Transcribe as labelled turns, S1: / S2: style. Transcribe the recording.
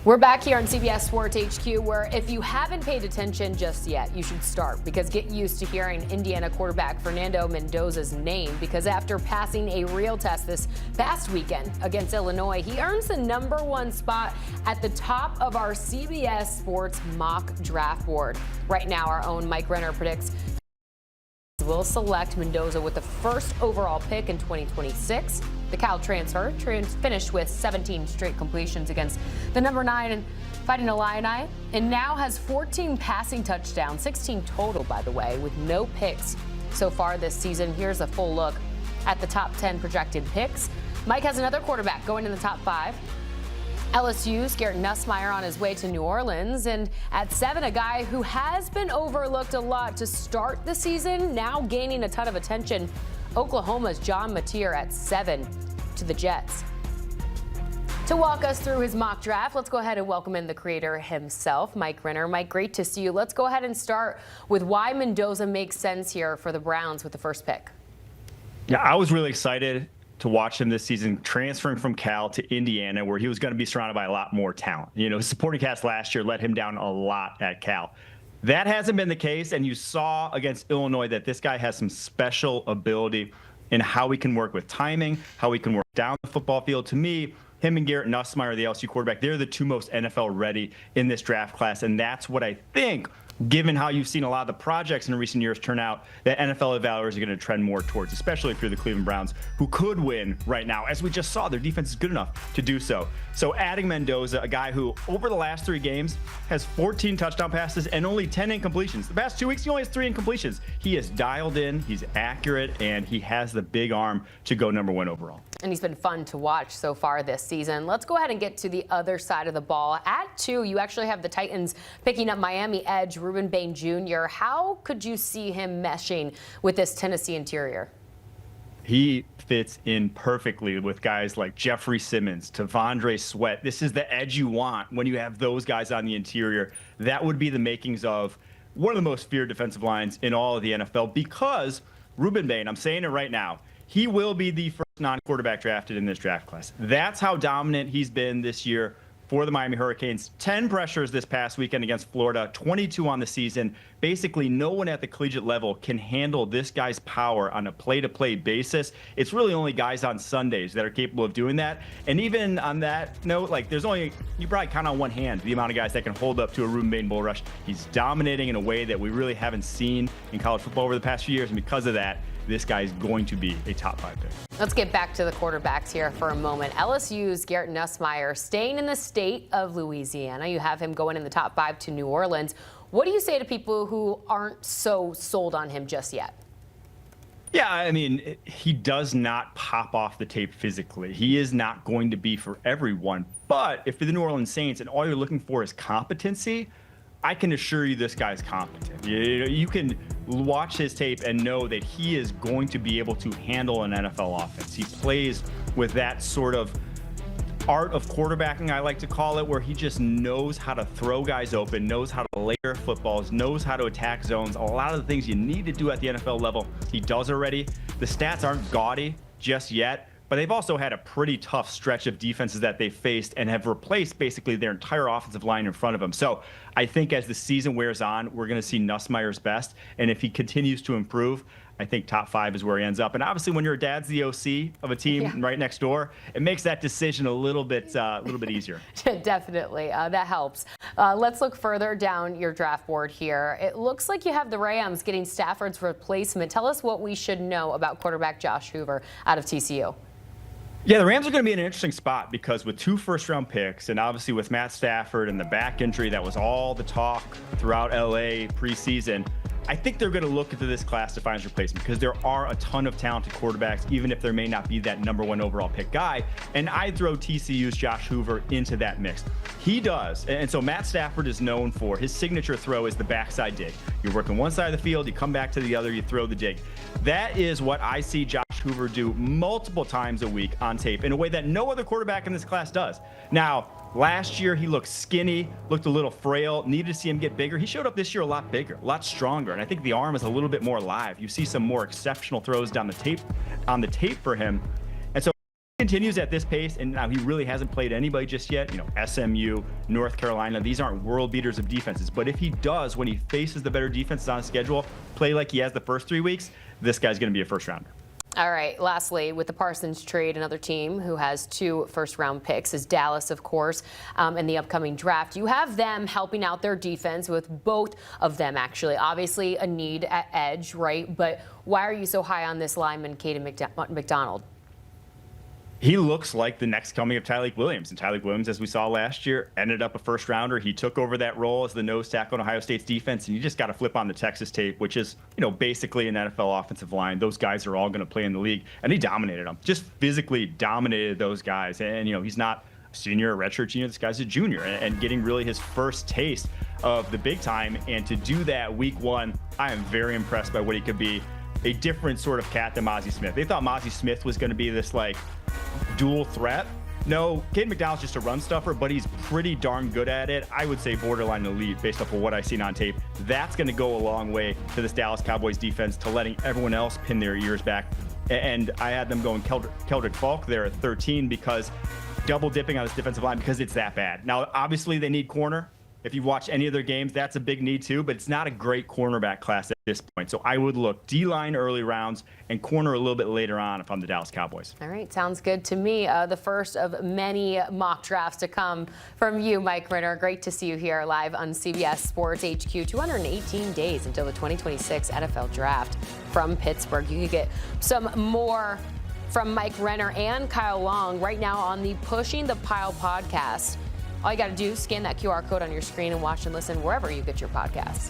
S1: We're back here on CBS Sports HQ, where if you haven't paid attention just yet, you should start, because get used to hearing Indiana quarterback Fernando Mendoza's name, because after passing a real test this past weekend against Illinois, he earns the #1 spot at the top of our CBS Sports mock draft board. Right now, our own Mike Renner predicts will select Mendoza with the first overall pick in 2026. The Cal transfer finished with 17 straight completions against the #9 Fighting Illini, and now has 14 passing touchdowns, 16 total, by the way, with no picks so far this season. Here's a full look at the top 10 projected picks. Mike has another quarterback going in the top 5. LSU's Nussmeier on his way to New Orleans. And at 7, a guy who has been overlooked a lot to start the season, now gaining a ton of attention. Oklahoma's John Mateer at 7 to the Jets. To walk us through his mock draft, let's go ahead and welcome in the creator himself, Mike Renner. Mike, great to see you. Let's go ahead and start with why Mendoza makes sense here for the Browns with the first pick.
S2: Yeah, I was really excited to watch him this season transferring from Cal to Indiana, where he was going to be surrounded by a lot more talent. You know, his supporting cast last year let him down a lot at Cal. That hasn't been the case, and you saw against Illinois that this guy has some special ability in how he can work with timing, how he can work down the football field. To me, him and Nussmeier, the LSU quarterback, they're the two most NFL ready in this draft class, and that's what I think, given how you've seen a lot of the projects in recent years turn out, that NFL evaluators are going to trend more towards, especially if you're the Cleveland Browns, who could win right now. As we just saw, their defense is good enough to do so. So adding Mendoza, a guy who over the last 3 games has 14 touchdown passes and only 10 incompletions. The past 2 weeks, he only has 3 incompletions. He is dialed in, he's accurate, and he has the big arm to go #1 overall.
S1: And he's been fun to watch so far this season. Let's go ahead and get to the other side of the ball. At 2, you actually have the Titans picking up Miami edge Rueben Baine Jr. How could you see him meshing with this Tennessee interior?
S2: He fits in perfectly with guys like Jeffrey Simmons, T'Vondre Sweat. This is the edge you want when you have those guys on the interior. That would be the makings of one of the most feared defensive lines in all of the NFL, because Rueben Baine, I'm saying it right now, he will be the first non-quarterback drafted in this draft class. That's how dominant he's been this year for the Miami Hurricanes. 10 pressures this past weekend against Florida, 22 on the season. Basically, no one at the collegiate level can handle this guy's power on a play-to-play basis. It's really only guys on Sundays that are capable of doing that. And even on that note, like, there's only, you probably count on one hand the amount of guys that can hold up to a Rueben Baine bull rush. He's dominating in a way that we really haven't seen in college football over the past few years, and because of that, this guy is going to be a top 5 pick.
S1: Let's get back to the quarterbacks here for a moment. LSU's Nussmeier staying in the state of Louisiana. You have him going in the top 5 to New Orleans. What do you say to people who aren't so sold on him just yet?
S2: Yeah, I mean, he does not pop off the tape physically. He is not going to be for everyone. But if you're the New Orleans Saints and all you're looking for is competency, I can assure you this guy's competent. You can watch his tape and know that he is going to be able to handle an NFL offense. He plays with that sort of art of quarterbacking, I like to call it, where he just knows how to throw guys open, knows how to layer footballs, knows how to attack zones. A lot of the things you need to do at the NFL level, he does already. The stats aren't gaudy just yet, but they've also had a pretty tough stretch of defenses that they faced and have replaced basically their entire offensive line in front of them. So I think as the season wears on, we're going to see Nussmeier's best. And if he continues to improve, I think top 5 is where he ends up. And obviously, when your dad's the OC of a team right next door, it makes that decision a little bit easier.
S1: Definitely, that helps. Let's look further down your draft board here. It looks like you have the Rams getting Stafford's replacement. Tell us what we should know about quarterback Josh Hoover out of TCU.
S2: Yeah, the Rams are going to be in an interesting spot, because with 2 first-round picks, and obviously with Matt Stafford and the back injury that was all the talk throughout LA preseason, I think they're going to look into this class to find his replacement, because there are a ton of talented quarterbacks, even if there may not be that #1 overall pick guy. And I'd throw TCU's Josh Hoover into that mix. He does. And so Matt Stafford is known for his signature throw is the backside dig. You're working one side of the field, you come back to the other, you throw the dig. That is what I see Josh Hoover do multiple times a week on tape in a way that no other quarterback in this class does. Now, last year he looked skinny, looked a little frail, needed to see him get bigger. He showed up this year a lot bigger, a lot stronger, and I think the arm is a little bit more live. You see some more exceptional throws down the tape, on the tape for him. And so continues at this pace, and now he really hasn't played anybody just yet, SMU, North Carolina, these aren't world beaters of defenses. But if he does, when he faces the better defenses on his schedule, play like he has the first 3 weeks, this guy's going to be a first rounder.
S1: All right, lastly, with the Parsons trade, another team who has 2 first-round picks is Dallas, of course, in the upcoming draft. You have them helping out their defense with both of them, actually. Obviously, a need at edge, right? But why are you so high on this lineman, Caden McDonald?
S2: He looks like the next coming of Tyleik Williams. And Tyleik Williams, as we saw last year, ended up a first rounder. He took over that role as the nose tackle in Ohio State's defense. And you just got to flip on the Texas tape, which is, basically an NFL offensive line. Those guys are all going to play in the league. And he dominated them, just physically dominated those guys. And, he's not a senior or redshirt junior. This guy's a junior and getting really his first taste of the big time. And to do that week 1, I am very impressed by what he could be. A different sort of cat than Mazi Smith. They thought Mazi Smith was going to be this dual threat. No, Caden McDonald's just a run stuffer, but he's pretty darn good at it. I would say borderline elite based off of what I've seen on tape. That's going to go a long way to this Dallas Cowboys defense, to letting everyone else pin their ears back. And I had them going Keldrick Falk there at 13 because double dipping on this defensive line because it's that bad. Now, obviously they need corner. If you've watched any of their games, that's a big need too, but it's not a great cornerback class at this point. So I would look D-line early rounds and corner a little bit later on if I'm the Dallas Cowboys.
S1: All right, sounds good to me. The first of many mock drafts to come from you, Mike Renner. Great to see you here live on CBS Sports HQ. 218 days until the 2026 NFL Draft from Pittsburgh. You can get some more from Mike Renner and Kyle Long right now on the Pushing the Pile podcast. All you got to do is scan that QR code on your screen and watch and listen wherever you get your podcasts.